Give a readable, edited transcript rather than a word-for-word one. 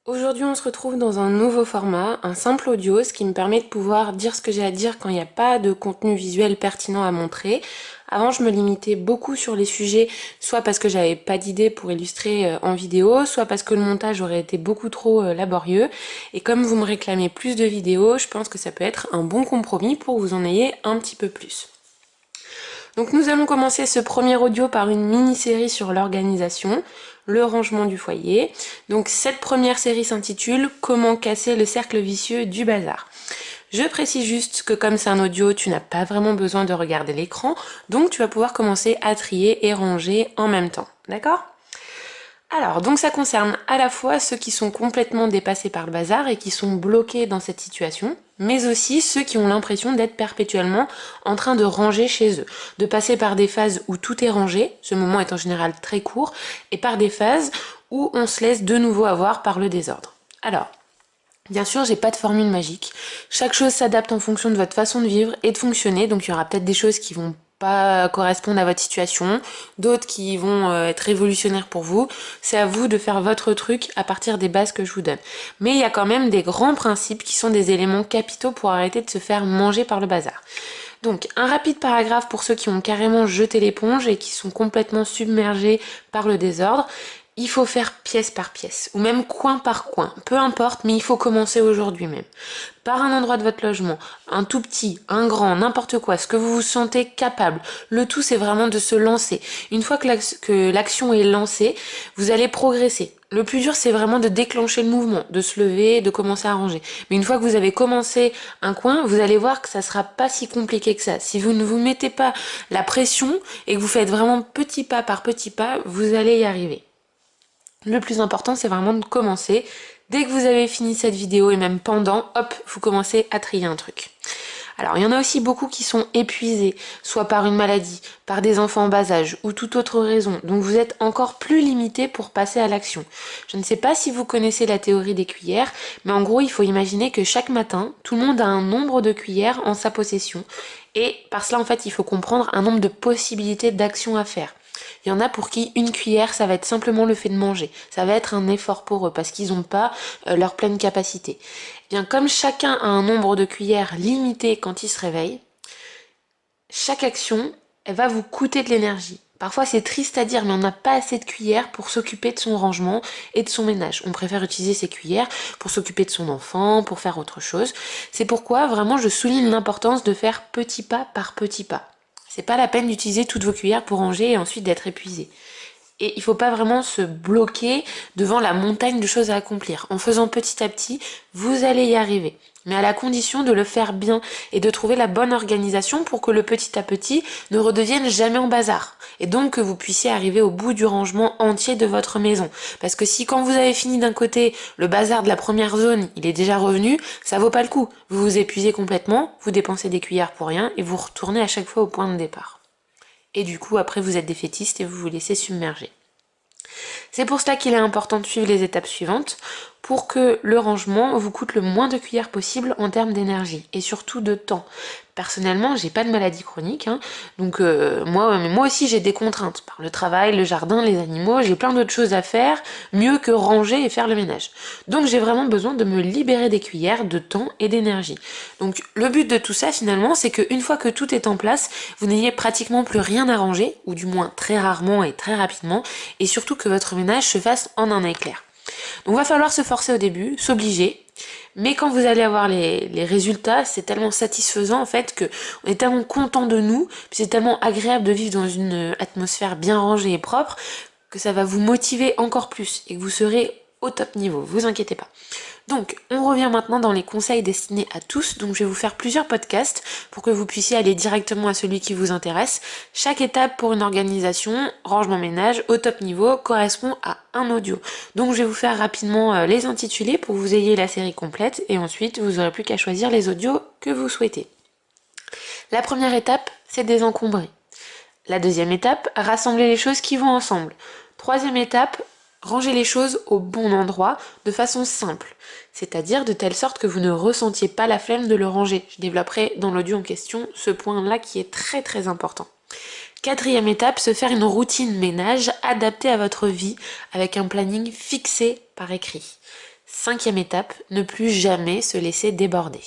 Aujourd'hui, on se retrouve dans un nouveau format, un simple audio, ce qui me permet de pouvoir dire ce que j'ai à dire quand il n'y a pas de contenu visuel pertinent à montrer. Avant, je me limitais beaucoup sur les sujets, soit parce que j'avais pas d'idée pour illustrer en vidéo, soit parce que le montage aurait été beaucoup trop laborieux. Et comme vous me réclamez plus de vidéos, je pense que ça peut être un bon compromis pour que vous en ayez un petit peu plus. Donc nous allons commencer ce premier audio par une mini-série sur l'organisation, le rangement du foyer. Donc cette première série s'intitule « Comment casser le cercle vicieux du bazar ». Je précise juste que comme c'est un audio, tu n'as pas vraiment besoin de regarder l'écran, donc tu vas pouvoir commencer à trier et ranger en même temps, d'accord ? Alors, donc ça concerne à la fois ceux qui sont complètement dépassés par le bazar et qui sont bloqués dans cette situation, mais aussi ceux qui ont l'impression d'être perpétuellement en train de ranger chez eux, de passer par des phases où tout est rangé, ce moment est en général très court, et par des phases où on se laisse de nouveau avoir par le désordre. Alors, bien sûr, j'ai pas de formule magique. Chaque chose s'adapte en fonction de votre façon de vivre et de fonctionner, donc il y aura peut-être des choses qui vont pas correspondre à votre situation, d'autres qui vont être révolutionnaires pour vous. C'est à vous de faire votre truc à partir des bases que je vous donne. Mais il y a quand même des grands principes qui sont des éléments capitaux pour arrêter de se faire manger par le bazar. Donc, un rapide paragraphe pour ceux qui ont carrément jeté l'éponge et qui sont complètement submergés par le désordre. Il faut faire pièce par pièce, ou même coin par coin, peu importe, mais il faut commencer aujourd'hui même. Par un endroit de votre logement, un tout petit, un grand, n'importe quoi, ce que vous vous sentez capable. Le tout, c'est vraiment de se lancer. Une fois que l'action est lancée, vous allez progresser. Le plus dur, c'est vraiment de déclencher le mouvement, de se lever, de commencer à ranger. Mais une fois que vous avez commencé un coin, vous allez voir que ça sera pas si compliqué que ça. Si vous ne vous mettez pas la pression et que vous faites vraiment petit pas par petit pas, vous allez y arriver. Le plus important, c'est vraiment de commencer. Dès que vous avez fini cette vidéo et même pendant, hop, vous commencez à trier un truc. Alors, il y en a aussi beaucoup qui sont épuisés, soit par une maladie, par des enfants en bas âge ou toute autre raison. Donc vous êtes encore plus limité pour passer à l'action. Je ne sais pas si vous connaissez la théorie des cuillères, mais en gros, il faut imaginer que chaque matin, tout le monde a un nombre de cuillères en sa possession. Et par cela, en fait, il faut comprendre un nombre de possibilités d'action à faire. Il y en a pour qui une cuillère, ça va être simplement le fait de manger. Ça va être un effort pour eux parce qu'ils n'ont pas leur pleine capacité. Eh bien, comme chacun a un nombre de cuillères limité quand il se réveille, chaque action, elle va vous coûter de l'énergie. Parfois c'est triste à dire, mais on n'a pas assez de cuillères pour s'occuper de son rangement et de son ménage. On préfère utiliser ces cuillères pour s'occuper de son enfant, pour faire autre chose. C'est pourquoi vraiment je souligne l'importance de faire petit pas par petit pas. C'est pas la peine d'utiliser toutes vos cuillères pour ranger et ensuite d'être épuisé. Et il faut pas vraiment se bloquer devant la montagne de choses à accomplir. En faisant petit à petit, vous allez y arriver. Mais à la condition de le faire bien et de trouver la bonne organisation pour que le petit à petit ne redevienne jamais en bazar. Et donc que vous puissiez arriver au bout du rangement entier de votre maison. Parce que si quand vous avez fini d'un côté, le bazar de la première zone, il est déjà revenu, ça vaut pas le coup. Vous vous épuisez complètement, vous dépensez des cuillères pour rien et vous retournez à chaque fois au point de départ. Et du coup, après, vous êtes défaitiste et vous vous laissez submerger. C'est pour cela qu'il est important de suivre les étapes suivantes pour que le rangement vous coûte le moins de cuillères possible en termes d'énergie et surtout de temps. Personnellement, j'ai pas de maladie chronique, donc moi aussi j'ai des contraintes par le travail, le jardin, les animaux, j'ai plein d'autres choses à faire, mieux que ranger et faire le ménage. Donc j'ai vraiment besoin de me libérer des cuillères, de temps et d'énergie. Donc le but de tout ça finalement, c'est qu'une fois que tout est en place, vous n'ayez pratiquement plus rien à ranger, ou du moins très rarement et très rapidement, et surtout que votre ménage se fasse en un éclair. Donc il va falloir se forcer au début, s'obliger, mais quand vous allez avoir les résultats, c'est tellement satisfaisant en fait que on est tellement content de nous, puis c'est tellement agréable de vivre dans une atmosphère bien rangée et propre, que ça va vous motiver encore plus et que vous serez au top niveau, vous inquiétez pas. Donc, on revient maintenant dans les conseils destinés à tous. Donc, je vais vous faire plusieurs podcasts pour que vous puissiez aller directement à celui qui vous intéresse. Chaque étape pour une organisation, rangement ménage, au top niveau, correspond à un audio. Donc, je vais vous faire rapidement les intituler pour que vous ayez la série complète et ensuite, vous n'aurez plus qu'à choisir les audios que vous souhaitez. La première étape, c'est désencombrer. La deuxième étape, rassembler les choses qui vont ensemble. Troisième étape, ranger les choses au bon endroit de façon simple, c'est-à-dire de telle sorte que vous ne ressentiez pas la flemme de le ranger. Je développerai dans l'audio en question ce point-là qui est très très important. Quatrième étape, se faire une routine ménage adaptée à votre vie avec un planning fixé par écrit. 5e étape, ne plus jamais se laisser déborder.